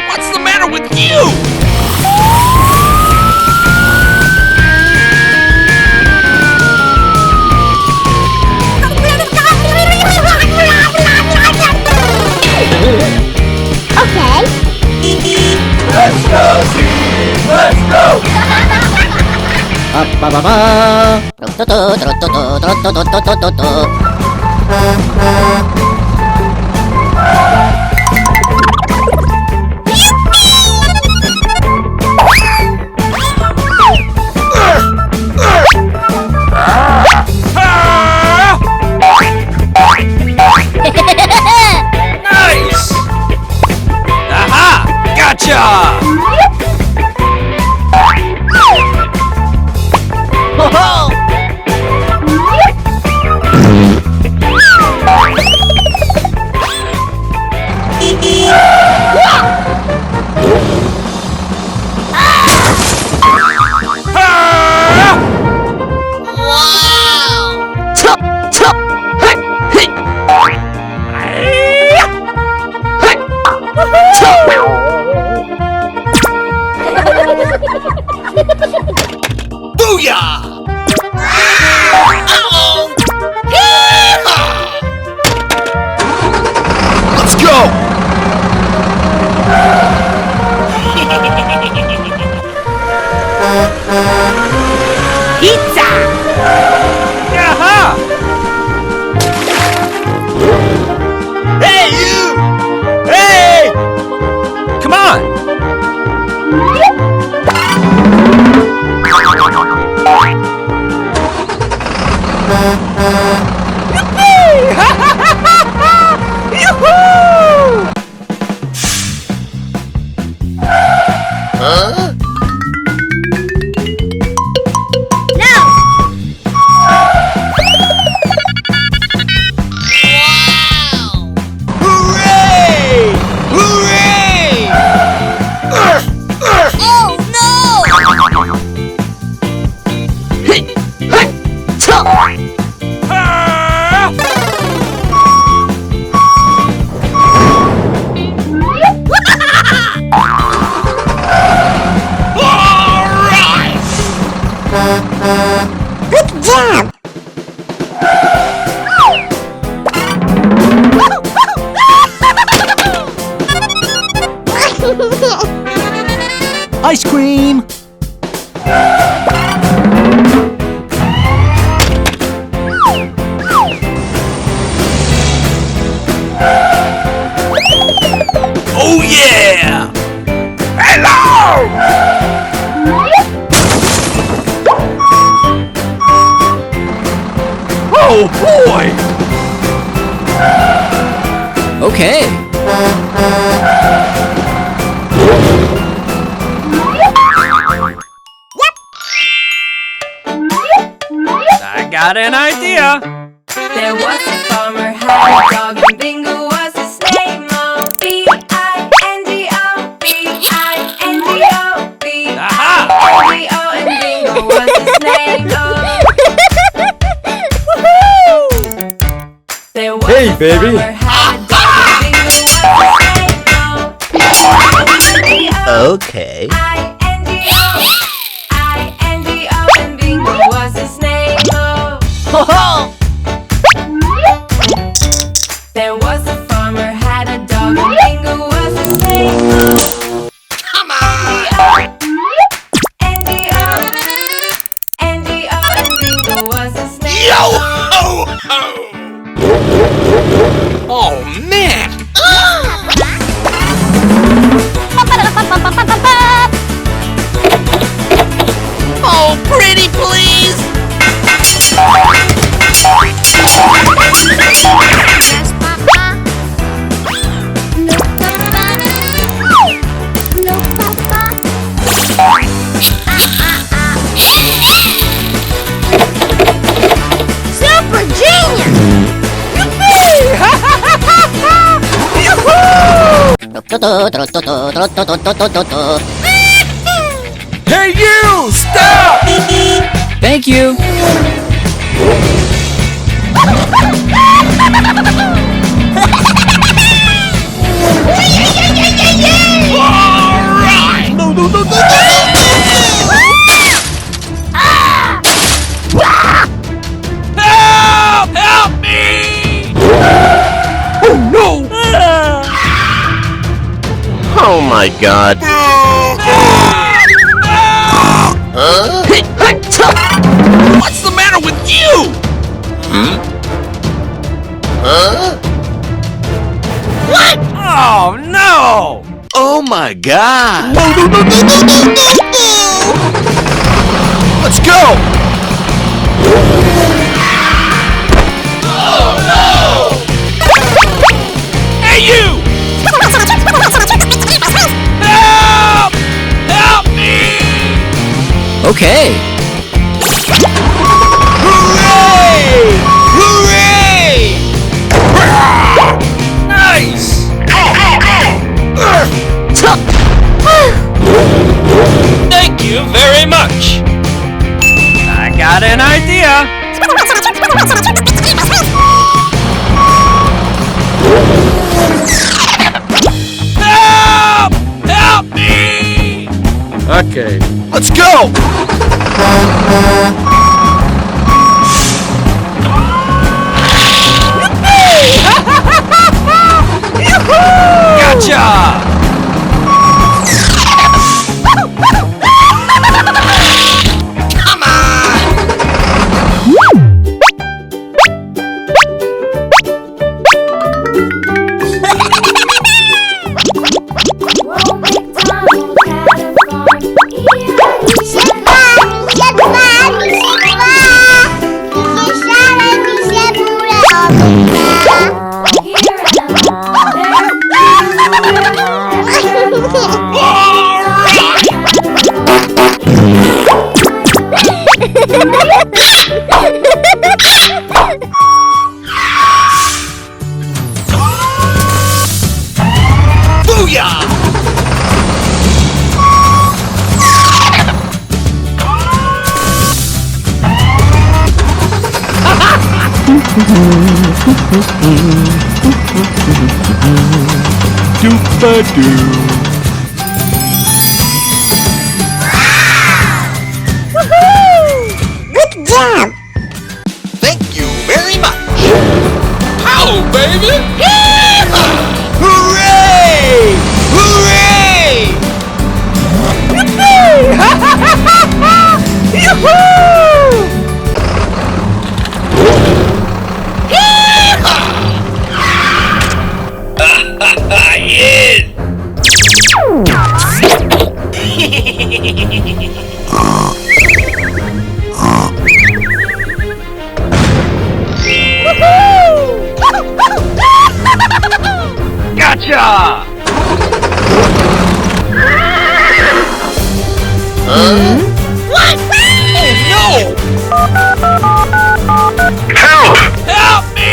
What's the matter with you? Okay. Let's go, team! Let's go! Nice! Aha! Gotcha! Booyah! Uh-oh! Let's go! Pizza! Aha! Hey, you! Hey! Come on! Huh? No! Wow! Hooray! Hooray! Oh no! Hey! Hey! Chop! Good job! Ice cream! Oh yeah! Hello! Oh boy! Okay. I got an idea! There was a farmer, had a dog, and Bingo was his name. Oh, B-I-N-G-O, B-I-N-G-O, B-I-N-G-O, and Bingo was his name. Oh. There was Hey, a baby. farmer, had a dog, and Bingo was his name. Oh, Okay. I-N-G-O, I-N-G-O, and Bingo was his name. Oh. There was a farmer, had a dog, and Bingo was his name. Come on! N-D-O, N-D-O, and Bingo was his name. Yo ho ho! Oh Hey, you! Stop! Thank you. Alright! No, no, no, no, no! Help! Help me! Oh, no! Oh my god. What's the matter with you? What? Oh, no! Oh my god. No, no, no, no, no, no, no! Let's go! Oh, no! Hey, you! Help! Help me! Okay. Hooray! Hooray! Nice! Thank you very much. I got an idea. Help! Help me! Okay, let's go! Gotcha! Come on! Booyah! Doop-a-doo. Good job! Thank you very much. How, baby? Hooray! Hooray! Gotcha! What? Oh, no! Help! Help me!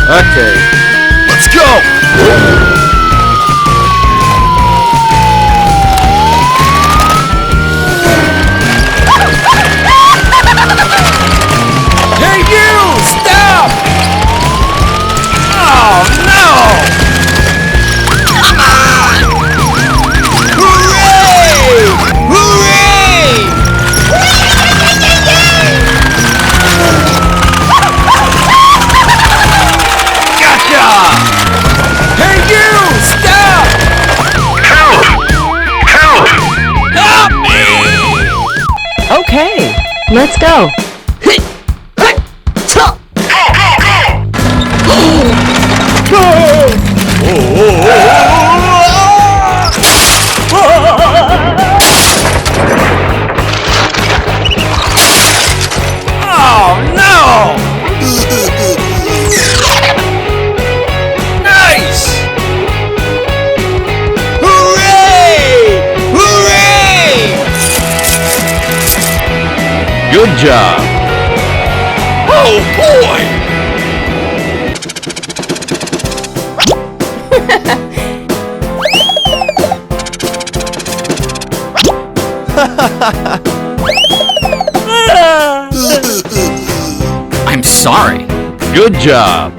Okay, let's go! Hey, you! Stop! Oh, no! Come on! Hooray! Hooray! Gotcha! Hey, you! Stop! Help! Help! Help me! Okay, let's go. Oh no! Nice! Hooray! Hooray! Good job! Oh boy! I'm sorry. Good job.